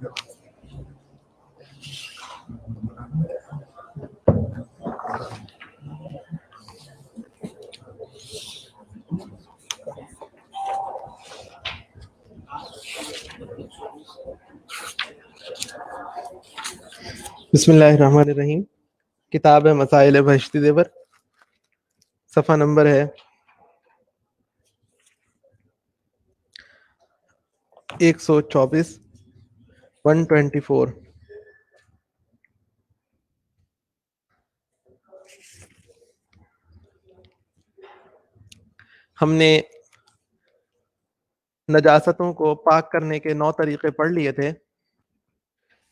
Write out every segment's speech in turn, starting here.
بسم اللہ الرحمن الرحیم. کتاب ہے مسائل بہشتی زیور, صفحہ نمبر ہے 124 124. ہم نے نجاستوں کو پاک کرنے کے 9 طریقے پڑھ لیے تھے.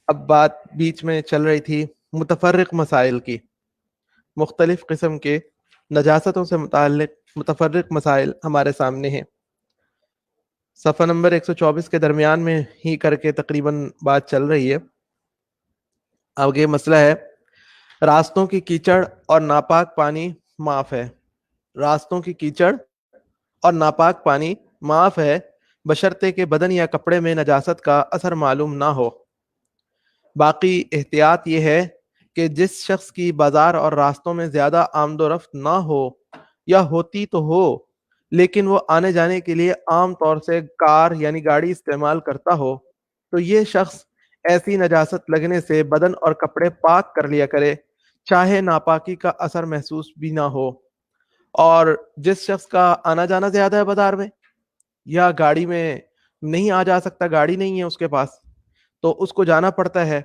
اب بات بیچ میں چل رہی تھی متفرق مسائل کی. مختلف قسم کے نجاستوں سے متعلق متفرق مسائل ہمارے سامنے ہیں. صفحہ نمبر 124 کے درمیان میں ہی کر کے تقریباً بات چل رہی ہے. آگے مسئلہ ہے راستوں کی کیچڑ اور ناپاک پانی معاف ہے. راستوں کی کیچڑ اور ناپاک پانی معاف ہے بشرطے کہ بدن یا کپڑے میں نجاست کا اثر معلوم نہ ہو. باقی احتیاط یہ ہے کہ جس شخص کی بازار اور راستوں میں زیادہ آمد و رفت نہ ہو یا ہوتی تو ہو لیکن وہ آنے جانے کے لیے عام طور سے کار یعنی گاڑی استعمال کرتا ہو تو یہ شخص ایسی نجاست لگنے سے بدن اور کپڑے پاک کر لیا کرے چاہے ناپاکی کا اثر محسوس بھی نہ ہو. اور جس شخص کا آنا جانا زیادہ ہے بازار میں یا گاڑی میں نہیں آ جا سکتا, گاڑی نہیں ہے اس کے پاس تو اس کو جانا پڑتا ہے,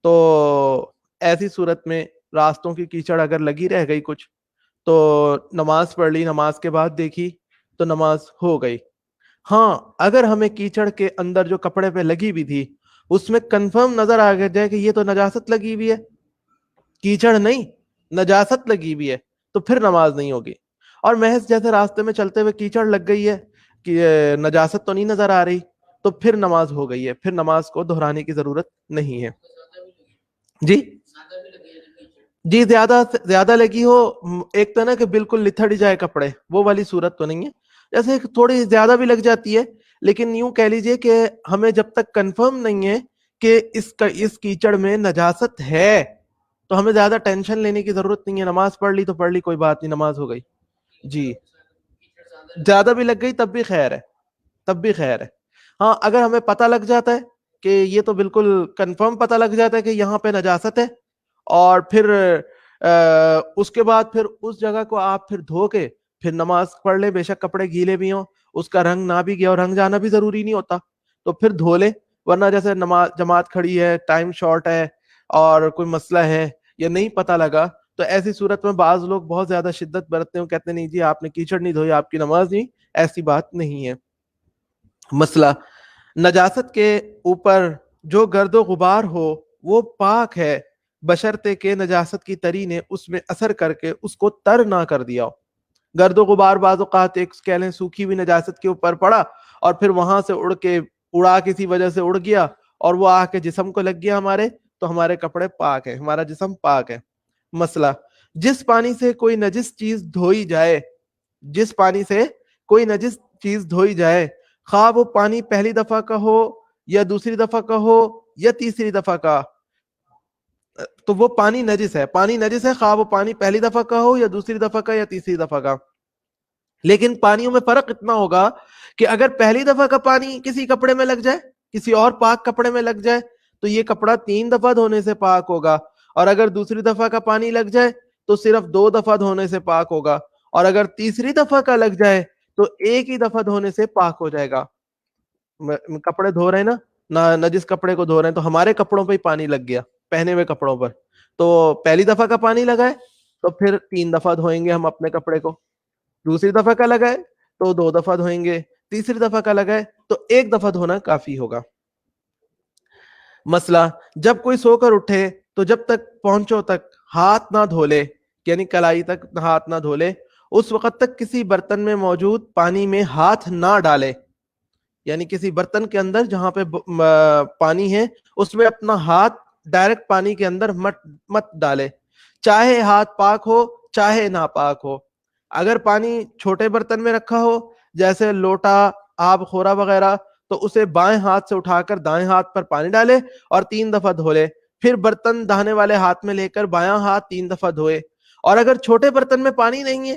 تو ایسی صورت میں راستوں کی کیچڑ اگر لگی رہ گئی کچھ تو نماز پڑھ لی, نماز کے بعد دیکھی تو نماز ہو گئی. ہاں اگر ہمیں کیچڑ کے اندر جو کپڑے پہ لگی ہوئی تھی اس میں کنفرم نظر آ جائے کہ یہ تو نجاست لگی ہوئی ہے, کیچڑ نہیں نجاست لگی ہوئی ہے, تو پھر نماز نہیں ہوگی. اور محض جیسے راستے میں چلتے ہوئے کیچڑ لگ گئی ہے کہ نجاست تو نہیں نظر آ رہی تو پھر نماز ہو گئی ہے, پھر نماز کو دہرانے کی ضرورت نہیں ہے. جی زیادہ لگی ہو, ایک تو نا کہ بالکل لتھڑ جائے کپڑے, وہ والی صورت تو نہیں ہے. جیسے تھوڑی زیادہ بھی لگ جاتی ہے لیکن یوں کہہ لیجئے کہ ہمیں جب تک کنفرم نہیں ہے کہ اس کیچڑ میں نجاست ہے تو ہمیں زیادہ ٹینشن لینے کی ضرورت نہیں ہے. نماز پڑھ لی تو پڑھ لی, کوئی بات نہیں, نماز ہو گئی. جی زیادہ بھی لگ گئی تب بھی خیر ہے, تب بھی خیر ہے. ہاں اگر ہمیں پتہ لگ جاتا ہے کہ یہ تو بالکل کنفرم پتہ لگ جاتا ہے کہ یہاں پہ نجاست ہے اور پھر اس کے بعد پھر اس جگہ کو آپ پھر دھو کے پھر نماز پڑھ لیں, بے شک کپڑے گیلے بھی ہوں, اس کا رنگ نہ بھی گیا اور رنگ جانا بھی ضروری نہیں ہوتا تو پھر دھو لیں. ورنہ جیسے نماز جماعت کھڑی ہے, ٹائم شارٹ ہے اور کوئی مسئلہ ہے یا نہیں پتہ لگا تو ایسی صورت میں بعض لوگ بہت زیادہ شدت برتتے ہیں, کہتے ہیں نہیں جی آپ نے کیچڑ نہیں دھوئی, آپ کی نماز نہیں. ایسی بات نہیں ہے. مسئلہ نجاست کے اوپر جو گرد و غبار ہو وہ پاک ہے بشرطے کہ نجاست کی تری نے اس میں اثر کر کے اس کو تر نہ کر دیا ہو. گرد و غبار بعض اوقات ایک کہہ لیں سوکھی ہوئی نجاست کے اوپر پڑا اور پھر وہاں سے اڑا کسی وجہ سے اڑ گیا اور وہ آ کے جسم کو لگ گیا ہمارے, تو ہمارے کپڑے پاک ہیں, ہمارا جسم پاک ہے. مسئلہ جس پانی سے کوئی نجس چیز دھوئی جائے, جس پانی سے کوئی نجس چیز دھوئی جائے خواہ وہ پانی پہلی دفعہ کا ہو یا دوسری دفعہ کا ہو یا تیسری دفعہ کا, تو وہ پانی نجس ہے. پانی نجس ہے خواہ وہ پانی پہلی دفعہ کا ہو یا دوسری دفعہ کا یا تیسری دفعہ کا. لیکن پانیوں میں فرق اتنا ہوگا کہ اگر پہلی دفعہ کا پانی کسی کپڑے میں لگ جائے, کسی اور پاک کپڑے میں لگ جائے تو یہ کپڑا 3 دفعہ دھونے سے پاک ہوگا, اور اگر دوسری دفعہ کا پانی لگ جائے تو صرف 2 دفعہ دھونے سے پاک ہوگا, اور اگر تیسری دفعہ کا لگ جائے تو ایک ہی دفعہ دھونے سے پاک ہو جائے گا. کپڑے دھو رہے ہیں نا, نجس کپڑے کو دھو رہے ہیں تو ہمارے کپڑوں پہ ہی پانی لگ گیا, پہنے ہوئے کپڑوں پر, تو پہلی دفعہ کا پانی لگائے تو پھر 3 دفعہ دھوئیں گے ہم اپنے کپڑے کو, دوسری دفعہ کا لگائے تو 2 دفعہ دھوئیں گے, تیسری دفعہ کا لگائے تو 1 دفعہ دھونا کافی ہوگا. مسئلہ جب کوئی سو کر اٹھے تو جب تک پہنچو تک ہاتھ نہ دھو لے, یعنی کلائی تک ہاتھ نہ دھو لے, اس وقت تک کسی برتن میں موجود پانی میں ہاتھ نہ ڈالے, یعنی کسی برتن کے اندر جہاں پہ پانی ہے اس میں اپنا ہاتھ ڈائریکٹ پانی کے اندر مت ڈالے, چاہے ہاتھ پاک ہو چاہے ناپاک ہو. اگر پانی چھوٹے برتن میں رکھا ہو جیسے لوٹا, آب خورا وغیرہ, تو اسے بائیں ہاتھ سے اٹھا کر دائیں ہاتھ پر پانی ڈالے اور 3 دفعہ دھو لے. پھر برتن دہانے والے ہاتھ میں لے کر بایاں ہاتھ 3 دفعہ دھوئے. اور اگر چھوٹے برتن میں پانی نہیں ہے,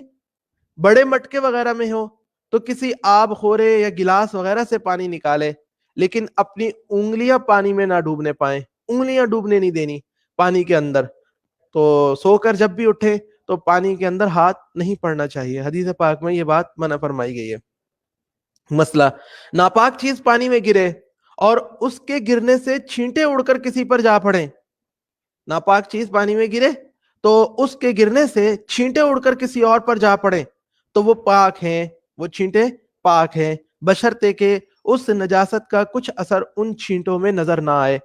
بڑے مٹکے وغیرہ میں ہو, تو کسی آب خورے یا گلاس وغیرہ سے پانی نکالے, لیکن اپنی انگلیاں پانی میں نہ ڈوبنے پائیں, انگلیاں ڈوبنے نہیں دینی پانی کے اندر. تو سو کر جب بھی اٹھے تو پانی کے اندر ہاتھ نہیں پڑنا چاہیے, حدیث پاک میں یہ بات منع فرمائی گئی ہے. مسئلہ, ناپاک چیز پانی میں گرے اور اس کے گرنے سے چھینٹے اڑ کر کسی پر جا پڑیں. ناپاک چیز پانی میں گرے تو اس کے گرنے سے چھینٹے اڑ کر کسی اور پر جا پڑیں تو وہ پاک ہیں, وہ چھینٹے پاک ہیں, بشرطے کہ اس نجاست کا کچھ اثر ان چھینٹوں میں نظر نہ آئے.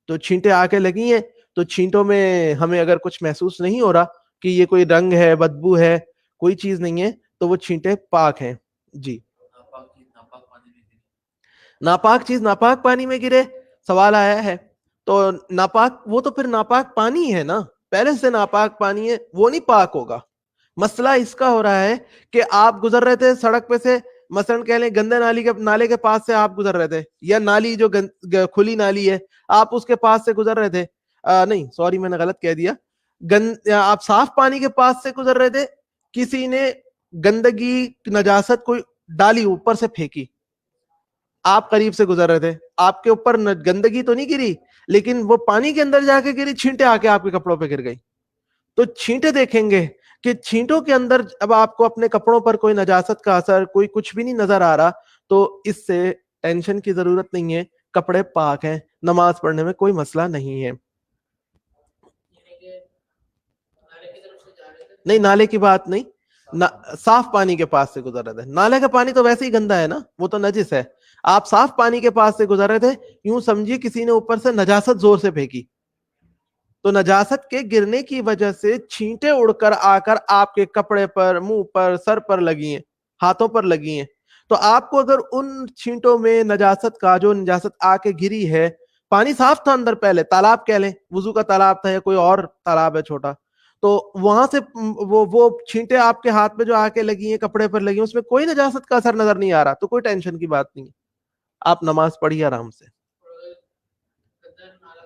تو چھینٹے آ کے لگی ہیں تو چھینٹوں میں ہمیں اگر کچھ محسوس نہیں ہو رہا کہ یہ کوئی رنگ ہے, بدبو ہے, کوئی چیز نہیں ہے, تو وہ چھینٹے پاک ہیں. جی, ناپاک چیز ناپاک پانی میں گرے, سوال آیا ہے. تو ناپاک, وہ تو پھر ناپاک پانی ہے نا, پہلے سے ناپاک پانی ہے, وہ نہیں پاک ہوگا. مسئلہ اس کا ہو رہا ہے کہ آپ گزر رہے تھے سڑک پہ سے, مثلا کہہ لیں گندے نالے کے پاس سے آپ گزر رہے تھے, یا نالی جو کھلی نالی ہے آپ اس کے پاس سے گزر رہے تھے, نہیں سوری میں نے غلط کہہ دیا, آپ صاف پانی کے پاس سے گزر رہے تھے, کسی نے گندگی نجاست کوئی ڈالی اوپر سے پھینکی, آپ قریب سے گزر رہے تھے, آپ کے اوپر گندگی تو نہیں گری لیکن وہ پانی کے اندر جا کے گری, چھینٹے آ کے آپ کے کپڑوں پہ گر گئی. تو چھینٹے دیکھیں گے کہ چھینٹوں کے اندر اب آپ کو اپنے کپڑوں پر کوئی نجاست کا اثر, کوئی کچھ بھی نہیں نظر آ رہا, تو اس سے ٹینشن کی ضرورت نہیں ہے, کپڑے پاک ہیں, نماز پڑھنے میں کوئی مسئلہ نہیں ہے. نہیں, نالے کی بات نہیں, صاف پانی کے پاس سے گزر رہے تھے. نالے کا پانی تو ویسے ہی گندا ہے نا, وہ تو نجس ہے. آپ صاف پانی کے پاس سے گزر رہے تھے, یوں سمجھیے کسی نے اوپر سے نجاست زور سے پھینکی, تو نجاست کے گرنے کی وجہ سے چھینٹے اڑ کر آ کر آپ کے کپڑے پر, منہ پر, سر پر لگی ہیں, ہاتھوں پر لگی ہیں. تو آپ کو اگر ان چھینٹوں میں نجاست کا, جو نجاست آ کے گری ہے, پانی صاف تھا اندر, پہلے تالاب کہہ لیں, وضو کا تالاب تھا یا کوئی اور تالاب ہے چھوٹا, تو وہاں سے وہ چھینٹے آپ کے ہاتھ میں جو آ کے لگی ہیں, کپڑے پر لگی ہیں, اس میں کوئی نجاست کا اثر نظر نہیں آ رہا, تو کوئی ٹینشن کی بات نہیں ہے, آپ نماز پڑھیے آرام سے.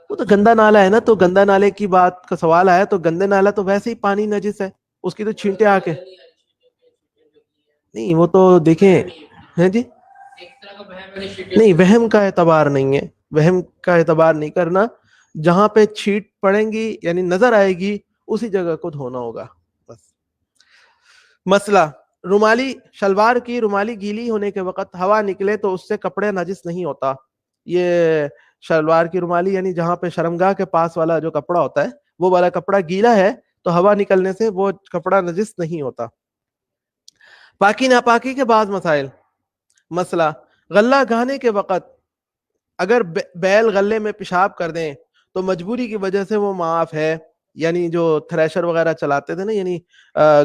وہ تو گندا نالا ہے نا, تو گندا نالے کی بات کا سوال آیا, تو گندے نالا تو ویسے ہی پانی نجس ہے, اس کی تو چھینٹے آ کے نہیں, وہ تو دیکھیں ہیں جی, نہیں وہم کا اعتبار نہیں ہے, وہم کا اعتبار نہیں کرنا, جہاں پہ چھینٹ پڑیں گی یعنی نظر آئے گی اسی جگہ کو دھونا ہوگا بس. مسئلہ, رومالی شلوار کی رومالی گیلی ہونے کے وقت ہوا نکلے تو اس سے کپڑے نجس نہیں ہوتا. یہ شلوار کی رومالی یعنی جہاں پہ شرمگاہ کے پاس والا جو کپڑا ہوتا ہے, وہ والا کپڑا گیلا ہے تو ہوا نکلنے سے وہ کپڑا نجس نہیں ہوتا. پاکی ناپاکی کے بعض مسائل. مسئلہ, غلہ گانے کے وقت اگر بیل غلے میں پیشاب کر دیں تو مجبوری کی وجہ سے وہ معاف ہے, یعنی جو تھریشر وغیرہ چلاتے تھے نا, یعنی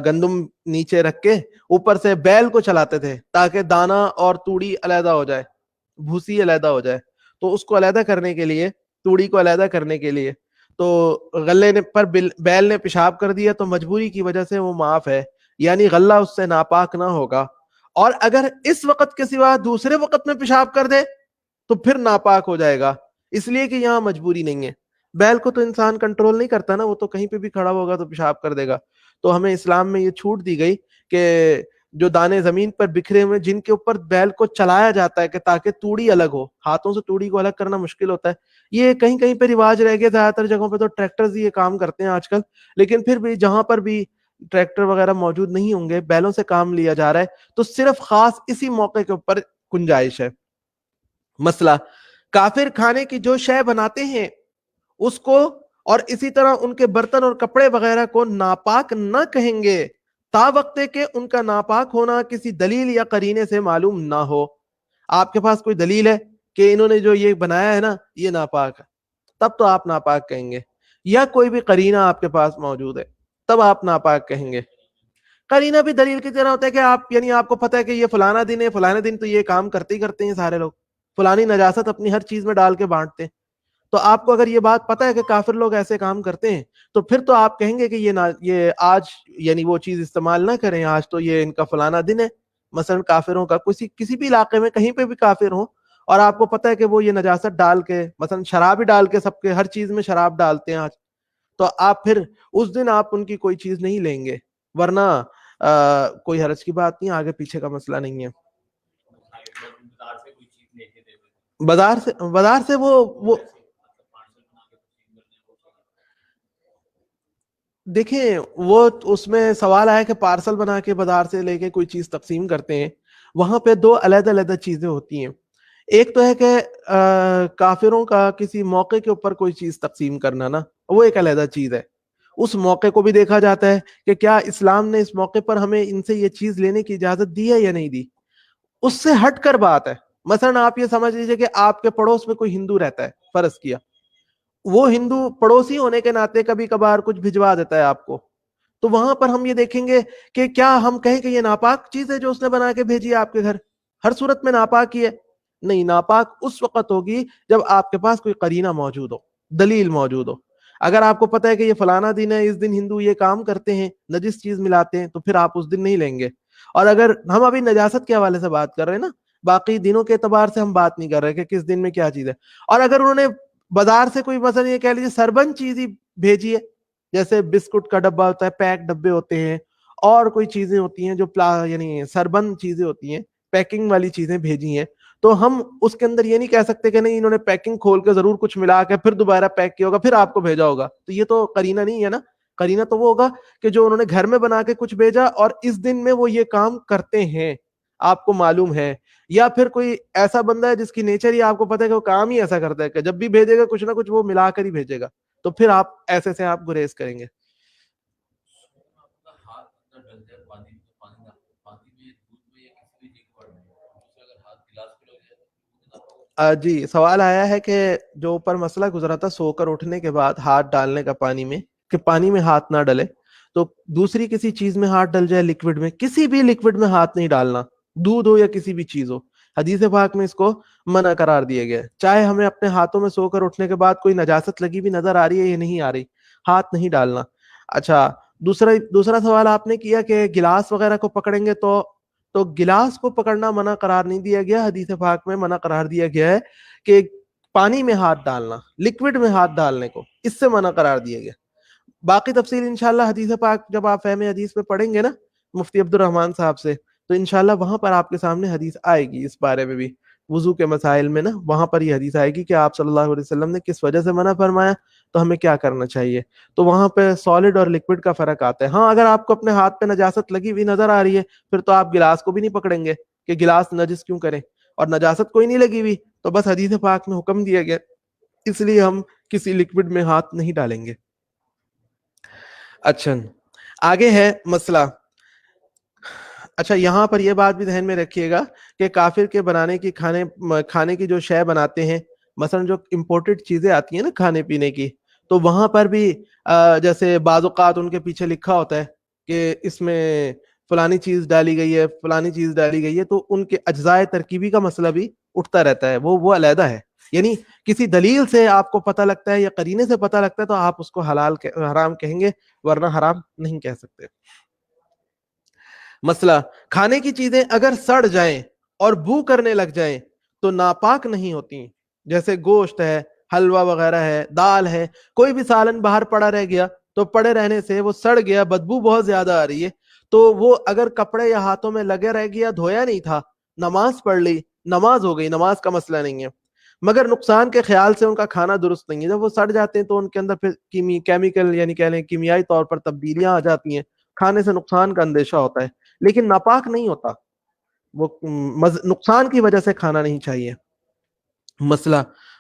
گندم نیچے رکھ کے اوپر سے بیل کو چلاتے تھے تاکہ دانا اور توڑی علیحدہ ہو جائے, بھوسی علیحدہ ہو جائے, تو اس کو علیحدہ کرنے کے لیے, توڑی کو علیحدہ کرنے کے لیے, تو غلے نے پر بیل نے پیشاب کر دیا تو مجبوری کی وجہ سے وہ معاف ہے, یعنی غلہ اس سے ناپاک نہ ہوگا. اور اگر اس وقت کے سوا دوسرے وقت میں پیشاب کر دے تو پھر ناپاک ہو جائے گا, اس لیے کہ یہاں مجبوری نہیں ہے. بیل کو تو انسان کنٹرول نہیں کرتا نا, وہ تو کہیں پہ بھی کھڑا ہوگا تو پیشاب کر دے گا. تو ہمیں اسلام میں یہ چھوٹ دی گئی کہ جو دانے زمین پر بکھرے ہوئے جن کے اوپر بیل کو چلایا جاتا ہے کہ تاکہ توڑی الگ ہو, ہاتھوں سے توڑی کو الگ کرنا مشکل ہوتا ہے, یہ کہیں کہیں پہ رواج رہ گیا, زیادہ تر جگہوں پہ تو ٹریکٹرز یہ کام کرتے ہیں آج کل, لیکن پھر بھی جہاں پر بھی ٹریکٹر وغیرہ موجود نہیں ہوں گے, بیلوں سے کام لیا جا رہا ہے, تو صرف خاص اسی موقع کے اوپر گنجائش ہے. مسئلہ, کافر کھانے کی جو شے بناتے ہیں اس کو اور اسی طرح ان کے برتن اور کپڑے وغیرہ کو ناپاک نہ کہیں گے تا وقت کہ ان کا ناپاک ہونا کسی دلیل یا قرینے سے معلوم نہ ہو. آپ کے پاس کوئی دلیل ہے کہ انہوں نے جو یہ بنایا ہے نا یہ ناپاک ہے, تب تو آپ ناپاک کہیں گے, یا کوئی بھی قرینہ آپ کے پاس موجود ہے تب آپ ناپاک کہیں گے. قرینہ بھی دلیل کی طرح ہوتا ہے کہ آپ, یعنی آپ کو پتہ ہے کہ یہ فلانا دن ہے, فلانے دن تو یہ کام کرتے ہی کرتے ہیں سارے لوگ, فلانی نجاست اپنی ہر چیز میں ڈال کے بانٹتے ہیں, تو آپ کو اگر یہ بات پتہ ہے کہ کافر لوگ ایسے کام کرتے ہیں تو پھر تو آپ کہیں گے کہ یہ آج یعنی وہ چیز استعمال نہ کریں, آج تو یہ ان کا فلانا دن ہے. مثلا کافروں کا کسی بھی علاقے میں کہیں پہ بھی کافر ہوں اور آپ کو پتہ ہے کہ وہ یہ نجاست ڈال کے مثلا شراب ہی ڈال کے سب کے ہر چیز میں شراب ڈالتے ہیں آج, تو آپ پھر اس دن آپ ان کی کوئی چیز نہیں لیں گے, ورنہ کوئی حرج کی بات نہیں, آگے پیچھے کا مسئلہ نہیں ہے. بازار سے وہ دیکھیں, وہ اس میں سوال آیا کہ پارسل بنا کے بازار سے لے کے کوئی چیز تقسیم کرتے ہیں, وہاں پہ دو علیحدہ علیحدہ چیزیں ہوتی ہیں. ایک تو ہے کہ کافروں کا کسی موقع کے اوپر کوئی چیز تقسیم کرنا نا, وہ ایک علیحدہ چیز ہے. اس موقع کو بھی دیکھا جاتا ہے کہ کیا اسلام نے اس موقع پر ہمیں ان سے یہ چیز لینے کی اجازت دی ہے یا نہیں دی. اس سے ہٹ کر بات ہے, مثلا آپ یہ سمجھ لیجئے کہ آپ کے پڑوس میں کوئی ہندو رہتا ہے, فرض کیا وہ ہندو پڑوسی ہونے کے ناطے کبھی کبھار کچھ بھجوا دیتا ہے آپ کو, تو وہاں پر ہم یہ دیکھیں گے کہ کیا ہم کہیں کہ یہ ناپاک چیز ہے جو اس نے بنا کے بھیجی ہے آپ کے گھر, ہر صورت میں ناپاک ہی ہے. نہیں, ناپاک اس وقت ہوگی جب آپ کے پاس کوئی قرینہ موجود ہو, دلیل موجود ہو. اگر آپ کو پتہ ہے کہ یہ فلانا دن ہے, اس دن ہندو یہ کام کرتے ہیں, نجس چیز ملاتے ہیں, تو پھر آپ اس دن نہیں لیں گے. اور اگر ہم ابھی نجاست کے حوالے سے بات کر رہے ہیں نا, باقی دنوں کے اعتبار سے ہم بات نہیں کر رہے کہ کس دن میں کیا چیز ہے. اور اگر انہوں نے بازار سے کوئی مثلا یہ کہہ لیجیے سربن چیز ہی بھیجی ہے, جیسے بسکٹ کا ڈبہ ہوتا ہے, پیک ڈبے ہوتے ہیں, اور کوئی چیزیں ہوتی ہیں جو یعنی سربن چیزیں ہوتی ہیں, پیکنگ والی چیزیں بھیجی ہیں, تو ہم اس کے اندر یہ نہیں کہہ سکتے کہ نہیں انہوں نے پیکنگ کھول کے ضرور کچھ ملا کے پھر دوبارہ پیک کیا ہوگا پھر آپ کو بھیجا ہوگا, تو یہ تو قرینہ نہیں ہے نا. قرینہ تو وہ ہوگا کہ جو انہوں نے گھر میں بنا کے کچھ بھیجا اور اس دن میں وہ یہ کام کرتے ہیں, آپ کو معلوم ہے. یا پھر کوئی ایسا بندہ ہے جس کی نیچر ہی آپ کو پتہ ہے کہ وہ کام ہی ایسا کرتا ہے کہ جب بھی بھیجے گا کچھ نہ کچھ وہ ملا کر ہی بھیجے گا, تو پھر آپ ایسے سے آپ گریز کریں گے. جی, سوال آیا ہے کہ جو اوپر مسئلہ گزرا تھا سو کر اٹھنے کے بعد ہاتھ ڈالنے کا پانی میں, کہ پانی میں ہاتھ نہ ڈلے, تو دوسری کسی چیز میں ہاتھ ڈل جائے, لکوڈ میں, کسی بھی لکوڈ میں ہاتھ نہیں ڈالنا, دودھ ہو یا کسی بھی چیز ہو. حدیث پاک میں اس کو منع قرار دیا گیا ہے. چاہے ہمیں اپنے ہاتھوں میں سو کر اٹھنے کے بعد کوئی نجاست لگی بھی نظر آ رہی ہے یا نہیں آ رہی, ہاتھ نہیں ڈالنا. اچھا, دوسرا سوال آپ نے کیا کہ گلاس وغیرہ کو پکڑیں گے تو گلاس کو پکڑنا منع قرار نہیں دیا گیا, حدیث پاک میں منع قرار دیا گیا ہے کہ پانی میں ہاتھ ڈالنا, لکوڈ میں ہاتھ ڈالنے کو, اس سے منع قرار دیا گیا. باقی تفصیل انشاءاللہ حدیث پاک جب آپ فہم حدیث پہ پڑھیں گے نا مفتی عبد الرحمان صاحب سے, تو انشاءاللہ وہاں پر آپ کے سامنے حدیث آئے گی اس بارے میں بھی, وضو کے مسائل میں نا, وہاں پر یہ حدیث آئے گی کہ آپ صلی اللہ علیہ وسلم نے کس وجہ سے منع فرمایا, تو ہمیں کیا کرنا چاہیے. تو وہاں پہ سالڈ اور لکوڈ کا فرق آتا ہے. ہاں, اگر آپ کو اپنے ہاتھ پہ نجاست لگی ہوئی نظر آ رہی ہے پھر تو آپ گلاس کو بھی نہیں پکڑیں گے کہ گلاس نجس کیوں کریں, اور نجاست کوئی نہیں لگی ہوئی تو بس حدیث پاک میں حکم دیا گیا, اس لیے ہم کسی لکوڈ میں ہاتھ نہیں ڈالیں گے. اچھا, آگے ہے مسئلہ. اچھا, یہاں پر یہ بات بھی ذہن میں رکھیے گا کہ کافر کے بنانے کی کھانے کی جو شے بناتے ہیں, مثلا جو امپورٹڈ چیزیں آتی ہیں نا کھانے پینے کی, تو وہاں پر بھی جیسے بعض اوقات ان کے پیچھے لکھا ہوتا ہے کہ اس میں فلانی چیز ڈالی گئی ہے, فلانی چیز ڈالی گئی ہے, تو ان کے اجزائے ترکیبی کا مسئلہ بھی اٹھتا رہتا ہے, وہ علیحدہ ہے. یعنی کسی دلیل سے آپ کو پتہ لگتا ہے یا قرینے سے پتہ لگتا ہے تو آپ اس کو حرام کہیں گے, ورنہ حرام نہیں کہہ سکتے. مسئلہ, کھانے کی چیزیں اگر سڑ جائیں اور بو کرنے لگ جائیں تو ناپاک نہیں ہوتی, جیسے گوشت ہے, حلوہ وغیرہ ہے, دال ہے, کوئی بھی سالن باہر پڑا رہ گیا تو پڑے رہنے سے وہ سڑ گیا, بدبو بہت زیادہ آ رہی ہے, تو وہ اگر کپڑے یا ہاتھوں میں لگے رہ گیا, دھویا نہیں تھا, نماز پڑھ لی, نماز ہو گئی, نماز کا مسئلہ نہیں ہے. مگر نقصان کے خیال سے ان کا کھانا درست نہیں ہے. جب وہ سڑ جاتے ہیں تو ان کے اندر پھر کیمیکل یعنی کہہ لیں کیمیائی طور پر تبدیلیاں آ جاتی ہیں, کھانے سے نقصان کا اندیشہ ہوتا ہے, لیکن ناپاک نہیں ہوتا, وہ نقصان کی وجہ سے کھانا نہیں چاہیے. مسئلہ,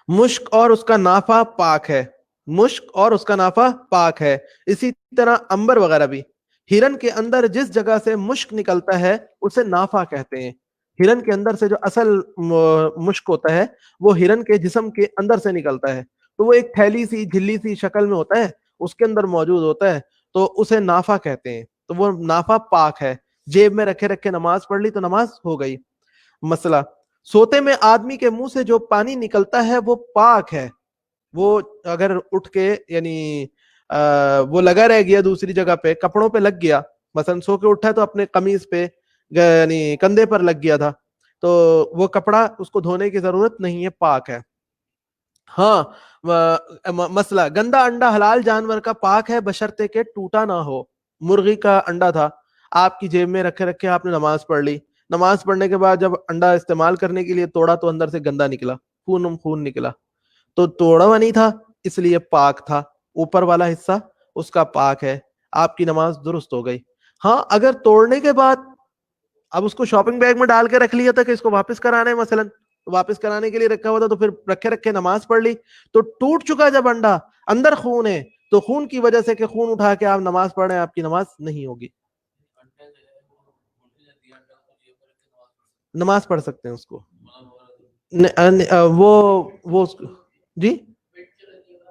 مشک اور اس کا نافع پاک ہے, مشک اور اس کا نافع پاک ہے. اسی طرح انبر وغیرہ بھی. ہرن کے اندر جس جگہ سے مشک نکلتا ہے اسے نافع کہتے ہیں. ہرن کے اندر سے جو اصل مشک ہوتا ہے وہ ہرن کے جسم کے اندر سے نکلتا ہے, تو وہ ایک تھیلی سی جھلی سی شکل میں ہوتا ہے, اس کے اندر موجود ہوتا ہے, تو اسے نافع کہتے ہیں. تو وہ نافع پاک ہے. جیب میں رکھے رکھے نماز پڑھ لی تو نماز ہو گئی. مسئلہ, سوتے میں آدمی کے منہ سے جو پانی نکلتا ہے وہ پاک ہے. وہ اگر اٹھ کے یعنی وہ لگا رہ گیا دوسری جگہ پہ, کپڑوں پہ لگ گیا, مثلا سو کے اٹھا تو اپنے قمیض پہ یعنی کندھے پر لگ گیا تھا, تو وہ کپڑا اس کو دھونے کی ضرورت نہیں ہے، پاک ہے. ہاں مسئلہ گندا انڈا حلال جانور کا پاک ہے بشرطے کہ ٹوٹا نہ ہو. مرغی کا انڈا تھا، آپ کی جیب میں رکھے رکھے آپ نے نماز پڑھ لی، نماز پڑھنے کے بعد جب انڈا استعمال کرنے کے لیے توڑا تو اندر سے گندا نکلا، خون نکلا. تو توڑا ہوا نہیں تھا اس لیے پاک تھا، اوپر والا حصہ اس کا پاک ہے، آپ کی نماز درست ہو گئی. ہاں اگر توڑنے کے بعد اب اس کو شاپنگ بیگ میں ڈال کے رکھ لیا تھا کہ اس کو واپس کرانا ہے، مثلا واپس کرانے کے لیے رکھا ہوا تھا، تو پھر رکھے رکھے نماز پڑھ لی، تو ٹوٹ چکا جب انڈا، اندر خون ہے، تو خون کی وجہ سے کہ خون اٹھا کے آپ نماز پڑھ رہے ہیں، آپ کی نماز نہیں ہوگی. نماز پڑھ سکتے ہیں اس کو. وہ جی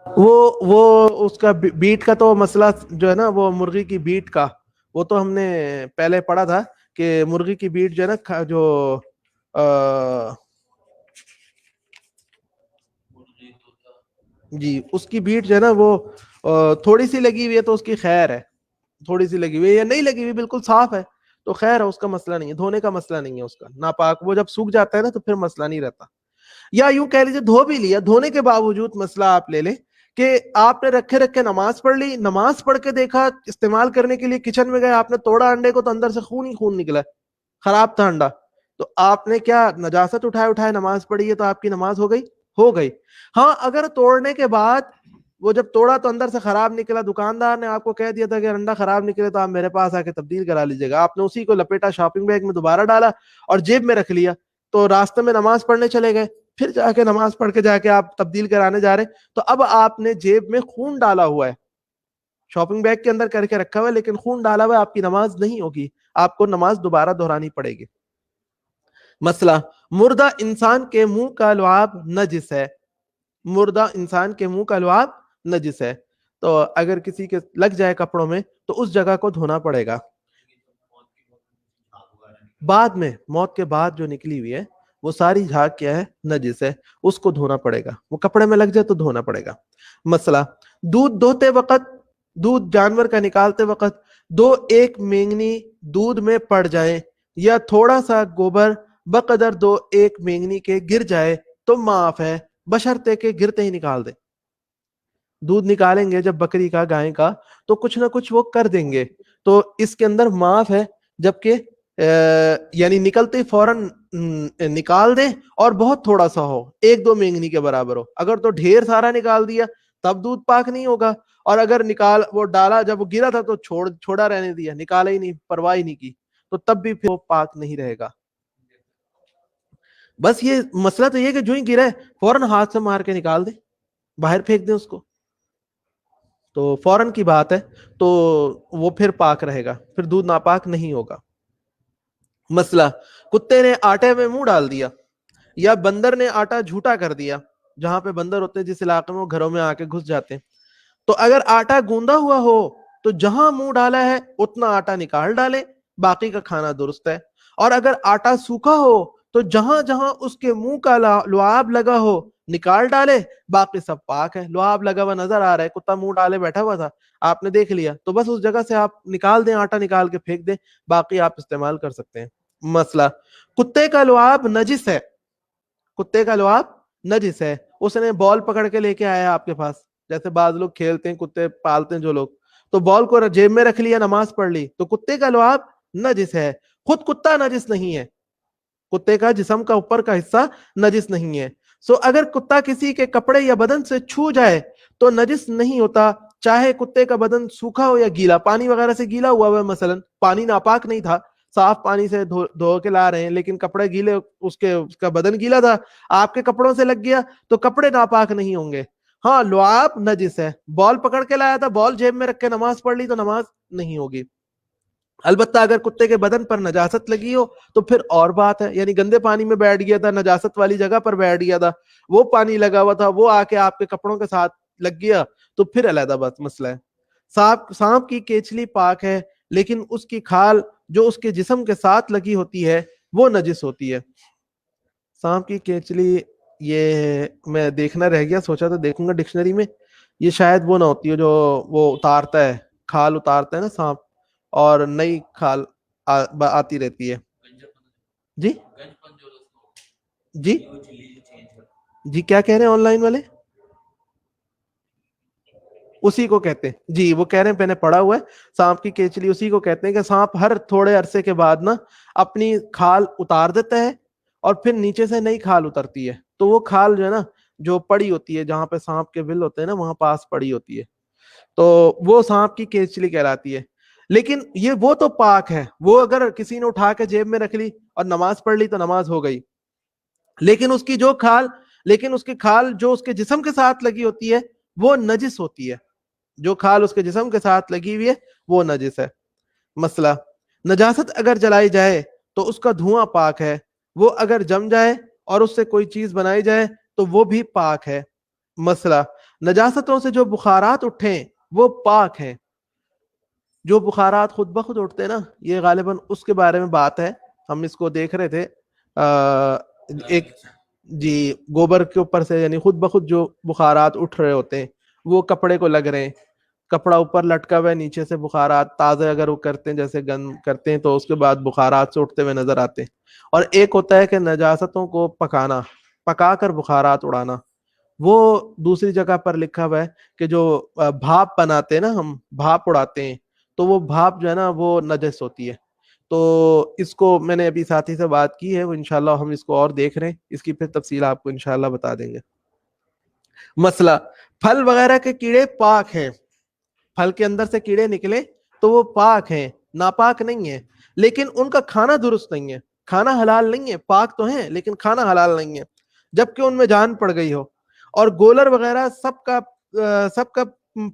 وہ اس کا بیٹ کا تو مسئلہ جو ہے نا، وہ مرغی کی بیٹ کا، وہ تو ہم نے پہلے پڑھا تھا کہ مرغی کی بیٹ جو ہے نا، جو جی اس کی بیٹ جو ہے نا وہ تھوڑی سی لگی ہوئی ہے تو اس کی خیر ہے، تھوڑی سی لگی ہوئی ہے یا نہیں لگی ہوئی بالکل صاف ہے تو خیر ہے، اس کا مسئلہ نہیں ہے، دھونے کا مسئلہ نہیں ہے، اس کا ناپاک وہ جب سوکھ جاتا ہے نا تو پھر مسئلہ نہیں رہتا. یا یوں کہہ لیجیے دھو بھی لیا، دھونے کے باوجود مسئلہ آپ لے لیں کہ آپ نے رکھے رکھے نماز پڑھ لی، نماز پڑھ کے دیکھا استعمال کرنے کے لیے کچن میں گئے، آپ نے توڑا انڈے کو تو اندر سے خون ہی خون نکلا، خراب تھا انڈا، تو آپ نے کیا نجاست اٹھائے نماز پڑھی ہے تو آپ کی نماز ہو گئی؟ ہو گئی. ہاں اگر توڑنے کے بعد وہ جب توڑا تو اندر سے خراب نکلا، دکاندار نے آپ کو کہہ دیا تھا کہ انڈا خراب نکلے تو آپ میرے پاس آ کے تبدیل کرا لیجیے گا، آپ نے اسی کو لپیٹا شاپنگ بیگ میں دوبارہ ڈالا اور جیب میں رکھ لیا، تو راستے میں نماز پڑھنے چلے گئے، پھر جا کے نماز پڑھ کے جا کے آپ تبدیل کرانے جا رہے، تو اب آپ نے جیب میں خون ڈالا ہوا ہے، شاپنگ بیگ کے اندر کر کے رکھا ہوا ہے لیکن خون ڈالا ہوا ہے، آپ کی نماز نہیں ہوگی، آپ کو نماز دوبارہ دہرانی پڑے گی. مسئلہ مردہ انسان کے منہ کا لعاب نجس ہے، مردہ انسان کے منہ کا لعاب نجس ہے، تو اگر کسی کے لگ جائے کپڑوں میں تو اس جگہ کو دھونا پڑے گا. بعد میں موت کے بعد جو نکلی ہوئی ہے وہ ساری جھاگ کیا ہے؟ نجس ہے، اس کو دھونا پڑے گا، وہ کپڑے میں لگ جائے تو دھونا پڑے گا. مسئلہ دودھ دوہتے وقت، دودھ جانور کا نکالتے وقت دو ایک مینگنی دودھ میں پڑ جائے یا تھوڑا سا گوبر بقدر دو ایک مینگنی کے گر جائے تو معاف ہے بشرطے کے گرتے ہی نکال دے. دودھ نکالیں گے جب بکری کا گائے کا تو کچھ نہ کچھ وہ کر دیں گے تو اس کے اندر معاف ہے، جبکہ یعنی نکلتے ہی فوراً نکال دیں اور بہت تھوڑا سا ہو، ایک دو مینگنی کے برابر ہو، اگر تو ڈھیر سارا نکال دیا تب دودھ پاک نہیں ہوگا، اور اگر نکال وہ ڈالا جب وہ گرا تھا تو چھوڑا رہنے دیا، نکالا ہی نہیں، پرواہ ہی نہیں کی، تو تب بھی پھر وہ پاک نہیں رہے گا. بس یہ مسئلہ تو یہ کہ جو ہی گرا ہے فوراً ہاتھ سے مار کے نکال دیں، باہر پھینک دیں اس کو، تو فوراً کی بات ہے، تو وہ پھر پاک رہے گا، پھر دودھ ناپاک نہیں ہوگا. مسئلہ کتے نے آٹے میں منہ ڈال دیا یا بندر نے آٹا جھوٹا کر دیا، جہاں پہ بندر ہوتے ہیں جس علاقے میں وہ گھروں میں آ کے گھس جاتے ہیں، تو اگر آٹا گوندا ہوا ہو تو جہاں منہ ڈالا ہے اتنا آٹا نکال ڈالے، باقی کا کھانا درست ہے. اور اگر آٹا سوکھا ہو تو جہاں جہاں اس کے منہ کا لعاب لگا ہو نکال ڈالے، باقی سب پاک ہے. لعاب لگا ہوا نظر آ رہا ہے، کتا منہ ڈالے بیٹھا ہوا تھا، آپ نے دیکھ لیا تو بس اس جگہ سے آپ نکال دیں، آٹا نکال کے پھینک دیں، باقی آپ استعمال کر سکتے ہیں. مسئلہ کتے کا لعاب نجس ہے، کتے کا لعاب نجس ہے، اس نے بال پکڑ کے لے کے آیا آپ کے پاس، جیسے بعض لوگ کھیلتے ہیں، کتے پالتے ہیں جو لوگ، تو بال کو جیب میں رکھ لیا، نماز پڑھ لی، تو کتے کا لعاب نجس ہے. خود کتا نجس نہیں ہے، کتے کا جسم کا اوپر کا حصہ نجس نہیں ہے، سو اگر کتا کسی کے کپڑے یا بدن سے چھو جائے تو نجس نہیں ہوتا، چاہے کتے کا بدن سوکھا ہو یا گیلا، پانی وغیرہ سے گیلا ہوا ہے، مثلا پانی ناپاک نہیں تھا، صاف پانی سے دھو کے لا رہے ہیں لیکن کپڑے گیلے، اس کا بدن گیلا تھا، آپ کے کپڑوں سے لگ گیا تو کپڑے ناپاک نہیں ہوں گے. ہاں لعاب نجس ہے، بال پکڑ کے لایا تھا، بال جیب میں رکھ کے نماز پڑھ لی تو نماز نہیں ہوگی. البتہ اگر کتے کے بدن پر نجاست لگی ہو تو پھر اور بات ہے، یعنی گندے پانی میں بیٹھ گیا تھا، نجاست والی جگہ پر بیٹھ گیا تھا، وہ پانی لگا ہوا تھا، وہ آ کے آپ کے کپڑوں کے ساتھ لگ گیا تو پھر علیحدہ بات مسئلہ ہے. سانپ کی کیچلی پاک ہے لیکن اس کی کھال جو اس کے جسم کے ساتھ لگی ہوتی ہے وہ نجس ہوتی ہے. سانپ کی کیچلی یہ میں دیکھنا رہ گیا، سوچا تو دیکھوں گا ڈکشنری میں، یہ شاید وہ نہ ہوتی ہے جو وہ اتارتا ہے، کھال اتارتا ہے نا سانپ اور نئی کھال آتی رہتی ہے. جی جی جی کیا کہہ رہے ہیں آن لائن والے؟ اسی کو کہتے ہیں جی، وہ کہہ رہے ہیں میں نے پڑھا ہوا ہے سانپ کی کیچلی اسی کو کہتے ہیں کہ سانپ ہر تھوڑے عرصے کے بعد نا اپنی کھال اتار دیتا ہے اور پھر نیچے سے نئی کھال اترتی ہے، تو وہ کھال جو ہے نا جو پڑی ہوتی ہے جہاں پہ سانپ کے بل ہوتے ہیں نا وہاں پاس پڑی ہوتی ہے، تو وہ سانپ کی کیچلی کہلاتی ہے۔ لیکن یہ وہ تو پاک ہے، وہ اگر کسی نے اٹھا کے جیب میں رکھ لی اور نماز پڑھ لی تو نماز ہو گئی، لیکن اس کی جو کھال لیکن اس کی کھال جو اس کے جسم کے ساتھ لگی ہوتی ہے وہ نجس ہوتی ہے، جو کھال اس کے جسم کے ساتھ لگی ہوئی ہے وہ نجس ہے۔ مسئلہ نجاست اگر جلائی جائے تو اس کا دھواں پاک ہے، وہ اگر جم جائے اور اس سے کوئی چیز بنائی جائے تو وہ بھی پاک ہے۔ مسئلہ نجاستوں سے جو بخارات اٹھیں وہ پاک ہیں، جو بخارات خود بخود اٹھتے ہیں نا یہ غالباً اس کے بارے میں بات ہے، ہم اس کو دیکھ رہے تھے ایک جی گوبر کے اوپر سے یعنی خود بخود جو بخارات اٹھ رہے ہوتے ہیں وہ کپڑے کو لگ رہے ہیں، کپڑا اوپر لٹکا ہوا ہے نیچے سے بخارات تازہ اگر وہ کرتے ہیں جیسے گن کرتے ہیں تو اس کے بعد بخارات سے اٹھتے ہوئے نظر آتے ہیں، اور ایک ہوتا ہے کہ نجاستوں کو پکانا، پکا کر بخارات اڑانا، وہ دوسری جگہ پر لکھا ہوا ہے کہ جو بھاپ بناتے ہیں نا ہم بھاپ اڑاتے ہیں تو وہ بھاپ جو ہے نا وہ نجس ہوتی ہے، تو اس کو میں نے ابھی ساتھی سے بات کی ہے، وہ انشاءاللہ ہم اس کو اور دیکھ رہے ہیں، اس کی پھر تفصیل آپ کو انشاءاللہ بتا دیں گے۔ مسئلہ پھل وغیرہ کے کیڑے پاک ہیں، پھل کے اندر سے کیڑے نکلے تو وہ پاک ہیں، ناپاک نہیں ہے، لیکن ان کا کھانا درست نہیں ہے، کھانا حلال نہیں ہے، پاک تو ہیں لیکن کھانا حلال نہیں ہے جبکہ ان میں جان پڑ گئی ہو۔ اور گولر وغیرہ سب کا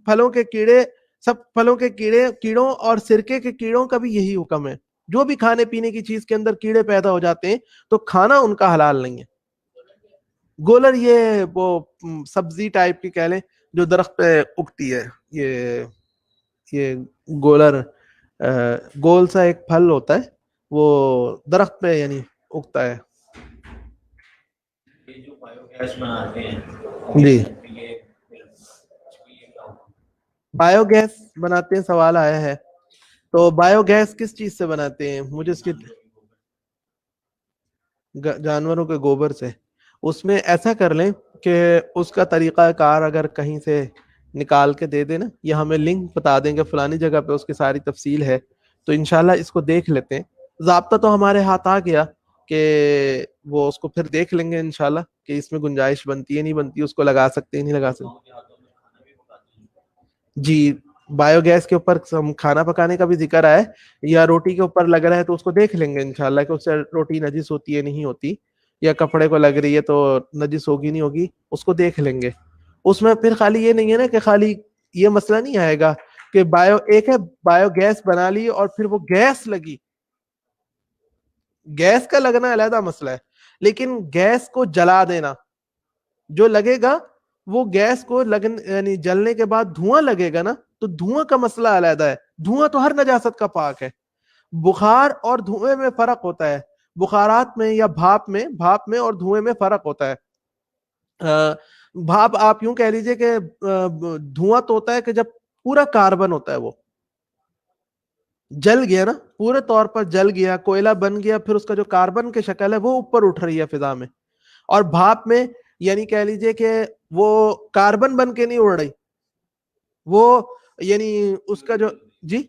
پھلوں کے کیڑے سب پھلوں کے کیڑوں اور سرکے کے کیڑوں کا بھی یہی حکم ہے، جو بھی کھانے پینے کی چیز کے اندر کیڑے پیدا ہو جاتے ہیں تو کھانا ان کا حلال نہیں ہے۔ گولر یہ وہ سبزی ٹائپ کی کہہ لیں جو درخت پہ اگتی ہے، یہ گولر گول سا ایک پھل ہوتا ہے وہ درخت پہ یعنی اگتا ہے۔ جی بایو گیس بناتے ہیں سوال آیا ہے، تو بایو گیس کس چیز سے بناتے ہیں؟ مجھے اس کی جانوروں کے گوبر سے، اس میں ایسا کر لیں کہ اس کا طریقہ کار اگر کہیں سے نکال کے دے دیں نا یا ہمیں لنک بتا دیں گے فلانی جگہ پہ اس کی ساری تفصیل ہے تو انشاءاللہ اس کو دیکھ لیتے ہیں، ضابطہ تو ہمارے ہاتھ آ گیا کہ وہ اس کو پھر دیکھ لیں گے انشاءاللہ کہ اس میں گنجائش بنتی ہے نہیں بنتی، اس کو لگا سکتے ہیں نہیں لگا سکتے۔ جی بایو گیس کے اوپر کھانا پکانے کا بھی ذکر آیا ہے، یا روٹی کے اوپر لگ رہا ہے تو اس کو دیکھ لیں گے انشاءاللہ کہ اس سے روٹی نجس ہوتی ہے نہیں ہوتی، یا کپڑے کو لگ رہی ہے تو نجس ہوگی نہیں ہوگی، اس کو دیکھ لیں گے۔ اس میں پھر خالی یہ نہیں ہے نا کہ خالی یہ مسئلہ نہیں آئے گا کہ ایک ہے بایو گیس بنا لی اور پھر وہ گیس لگی، گیس کا لگنا علیحدہ مسئلہ ہے، لیکن گیس کو جلا دینا جو لگے گا وہ گیس کو یعنی جلنے کے بعد دھواں لگے گا نا تو دھواں کا مسئلہ علیحدہ ہے، دھواں تو ہر نجاست کا پاک ہے، بخار اور دھوئے میں فرق ہوتا ہے، بخارات میں یا بھاپ میں اور دھوئے میں فرق ہوتا ہے۔ بھاپ آپ یوں کہہ لیجئے کہ دھواں تو ہوتا ہے کہ جب پورا کاربن ہوتا ہے وہ جل گیا نا پورے طور پر جل گیا کوئلہ بن گیا، پھر اس کا جو کاربن کی شکل ہے وہ اوپر اٹھ رہی ہے فضا میں، اور بھاپ میں یعنی کہہ لیجئے کہ وہ کاربن بن کے نہیں اڑ رہی، وہ یعنی اس کا جو جی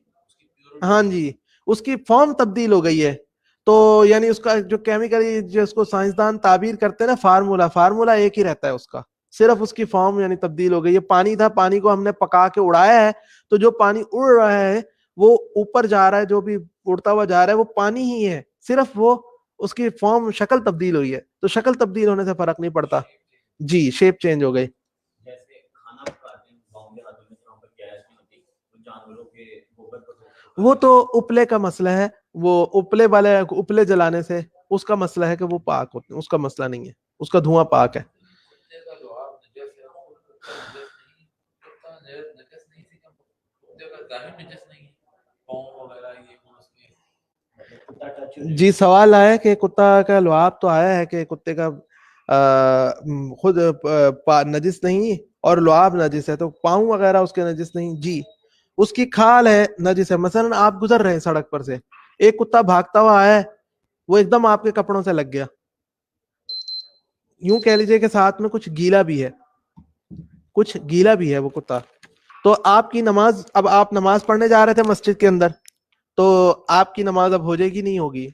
ہاں جی اس کی فارم تبدیل ہو گئی ہے، تو یعنی اس کا جو کیمیکل جس کو سائنسدان تعبیر کرتے ہیں نا فارمولا ایک ہی رہتا ہے اس کا، صرف اس کی فارم یعنی تبدیل ہو گئی ہے۔ پانی تھا، پانی کو ہم نے پکا کے اڑایا ہے تو جو پانی اڑ رہا ہے وہ اوپر جا رہا ہے، جو بھی اڑتا ہوا جا رہا ہے وہ پانی ہی ہے، صرف وہ اس کی فارم شکل تبدیل ہوئی ہے، تو شکل تبدیل ہونے سے فرق نہیں پڑتا، جی شیپ چینج ہو گئی۔ وہ تو اپلے کا مسئلہ ہے، وہ اپلے جلانے سے اس کا مسئلہ ہے کہ وہ پاک ہوتے ہیں، اس کا مسئلہ نہیں ہے، اس کا دھواں پاک ہے۔ جی سوال آیا کہ کتا کا لعاب تو آیا ہے کہ کتے کا خود نجس نہیں اور لعاب نجس ہے، تو پاؤں وغیرہ اس کے نجس نہیں، جی اس کی کھال ہے نجس ہے، مثلا آپ گزر رہے ہیں سڑک پر سے، ایک کتا بھاگتا ہوا آیا ہے وہ ایک دم آپ کے کپڑوں سے لگ گیا، یوں کہہ لیجیے کہ ساتھ میں کچھ گیلا بھی ہے، کچھ گیلا بھی ہے وہ کتا، تو آپ کی نماز، اب آپ نماز پڑھنے جا رہے تھے مسجد کے اندر، تو آپ کی نماز اب ہو جائے گی نہیں ہوگی،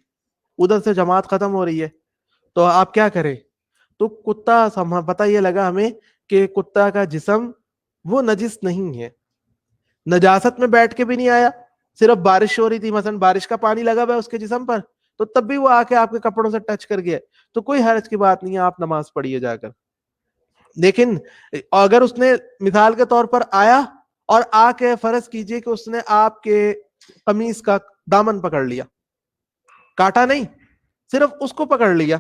ادھر سے جماعت ختم ہو رہی ہے، تو آپ کیا کریں؟ تو کتا پتہ یہ لگا ہمیں کہ کتا کا جسم وہ نجس نہیں ہے، نجاست میں بیٹھ کے بھی نہیں آیا، صرف بارش ہو رہی تھی مثلا، بارش کا پانی لگا ہوا ہے اس کے جسم پر، تو تب بھی وہ آ کے آپ کے کپڑوں سے ٹچ کر گیا، تو کوئی حرج کی بات نہیں ہے، آپ نماز پڑھیے جا کر۔ لیکن اگر اس نے مثال کے طور پر آیا اور آ کے فرض کیجئے کہ اس نے آپ کے قمیص کا دامن پکڑ لیا، کاٹا نہیں، صرف اس کو پکڑ لیا،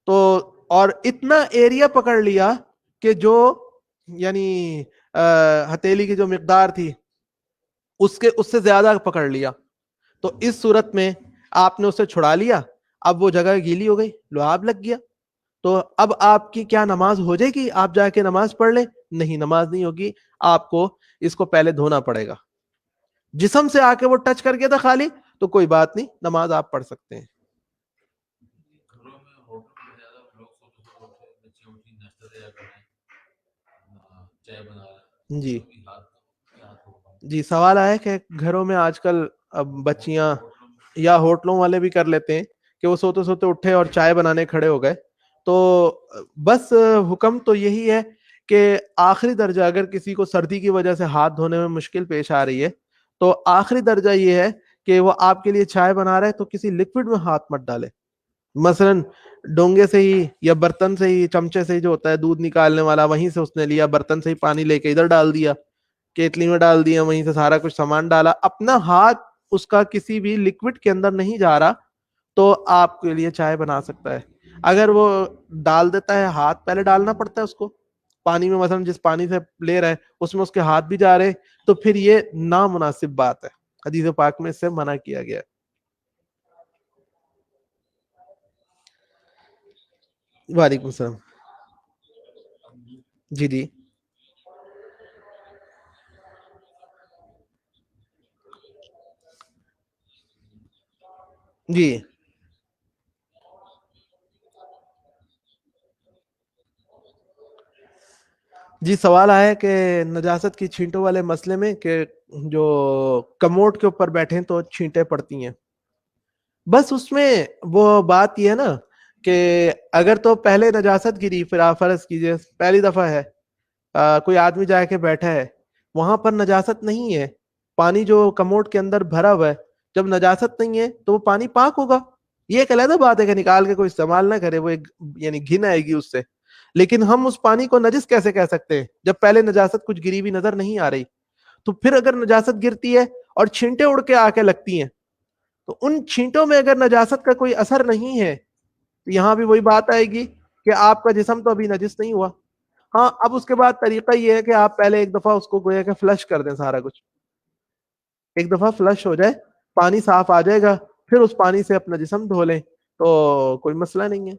تو اور اتنا ایریا پکڑ لیا کہ جو یعنی ہتھیلی کی جو مقدار تھی اس سے زیادہ پکڑ لیا، تو اس صورت میں آپ نے اسے چھڑا لیا، اب وہ جگہ گیلی ہو گئی، لعاب لگ گیا، تو اب آپ کی کیا نماز ہو جائے گی؟ آپ جا کے نماز پڑھ لیں؟ نہیں، نماز نہیں ہوگی، آپ کو اس کو پہلے دھونا پڑے گا۔ جسم سے آ کے وہ ٹچ کر گیا تھا خالی، تو کوئی بات نہیں، نماز آپ پڑھ سکتے ہیں۔ جی جی، سوال آیا کہ گھروں میں آج کل اب بچیاں یا ہوٹلوں والے بھی کر لیتے ہیں کہ وہ سوتے سوتے اٹھے اور چائے بنانے کھڑے ہو گئے، تو بس حکم تو یہی ہے کہ آخری درجہ اگر کسی کو سردی کی وجہ سے ہاتھ دھونے میں مشکل پیش آ رہی ہے تو آخری درجہ یہ ہے کہ وہ آپ کے لیے چائے بنا رہا ہے تو کسی لکوڈ میں ہاتھ مت ڈالے، مثلا ڈونگے سے ہی یا برتن سے ہی، چمچے سے ہی جو ہوتا ہے دودھ نکالنے والا، وہیں سے اس نے لیا، برتن سے ہی پانی لے کے ادھر ڈال دیا، کیتلی میں ڈال دیا، وہیں سے سارا کچھ سامان ڈالا، اپنا ہاتھ اس کا کسی بھی لکوڈ کے اندر نہیں جا رہا، تو آپ کے لیے چائے بنا سکتا ہے۔ اگر وہ ڈال دیتا ہے، ہاتھ پہلے ڈالنا پڑتا ہے اس کو پانی میں، مثلا جس پانی سے لے رہا ہے اس میں اس کے ہاتھ بھی جا رہے، تو پھر یہ نامناسب بات ہے، حدیث پاک میں اس سے منع کیا گیا ہے۔ وعلیکم السلام۔ جی جی جی جی، سوال آیا کہ نجاست کی چھینٹوں والے مسئلے میں کہ جو کموڈ کے اوپر بیٹھے تو چھینٹیں پڑتی ہیں، بس اس میں وہ بات یہ ہے نا کہ اگر تو پہلے نجاست گری، پھر آپ فرض کیجئے پہلی دفعہ ہے، کوئی آدمی جا کے بیٹھا ہے، وہاں پر نجاست نہیں ہے، پانی جو کموڈ کے اندر بھرا ہوا ہے، جب نجاست نہیں ہے تو وہ پانی پاک ہوگا، یہ ایک علیحدہ بات ہے کہ نکال کے کوئی استعمال نہ کرے، وہ ایک یعنی گھن آئے گی اس سے، لیکن ہم اس پانی کو نجس کیسے کہہ سکتے ہیں جب پہلے نجاست کچھ گری بھی نظر نہیں آ رہی؟ تو پھر اگر نجاست گرتی ہے اور چھینٹیں اڑ کے آ کے لگتی ہیں، تو ان چھینٹوں میں اگر نجاست کا کوئی اثر نہیں ہے تو یہاں بھی وہی بات آئے گی کہ آپ کا جسم تو ابھی نجس نہیں ہوا۔ ہاں، اب اس کے بعد طریقہ یہ ہے کہ آپ پہلے ایک دفعہ اس کو گویا کہ فلش کر دیں، سارا کچھ ایک دفعہ فلش ہو جائے، پانی صاف آ جائے گا، پھر اس پانی سے اپنا جسم دھو لیں تو کوئی مسئلہ نہیں ہے۔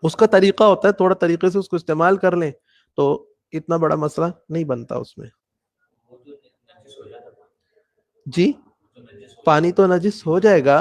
اس کا طریقہ ہوتا ہے، تھوڑا طریقے سے اس کو استعمال کر لیں تو اتنا بڑا مسئلہ نہیں بنتا اس میں۔ جی، پانی تو نجس ہو جائے گا،